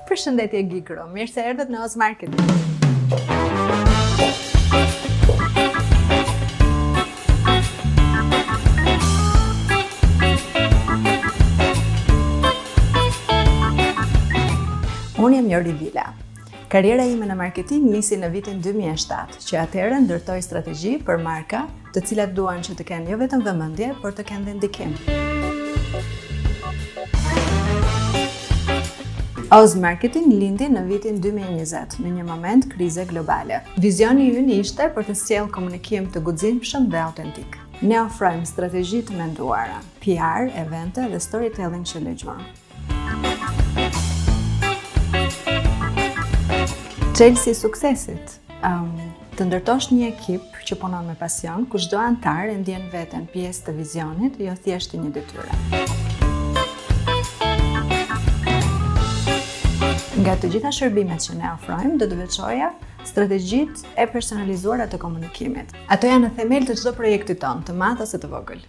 Përshëndetje Gikro, mirë se erdhët në Oz Marketing. Unë jam Jordi Vila. Karriera ime në marketing nisi në vitin 2007, që atëherë ndërtoj strategji për marka, të cilat duan që të kenë jo vetëm vëmendje, por të kenë dhe ndikim. Oz Marketing lindi në vitin 2020, në një moment krize globale. Vizioni ynë ishte për të sjellë komunikim të guximshëm dhe autentik. Ne ofrojmë strategji të menduara, PR, evente dhe storytelling që legjor. Çelësi i suksesit. Të ndërtosh një ekip që punon me pasion, ku çdo antar e ndjen veten pjesë të vizionit, jo thjesht një detyrë. Nga të gjitha shërbimet që ne ofrojmë, do të veçoja strategjitë e personalizuara të komunikimit. Ato janë në themel të çdo projekti ton, të madh ose të vogël.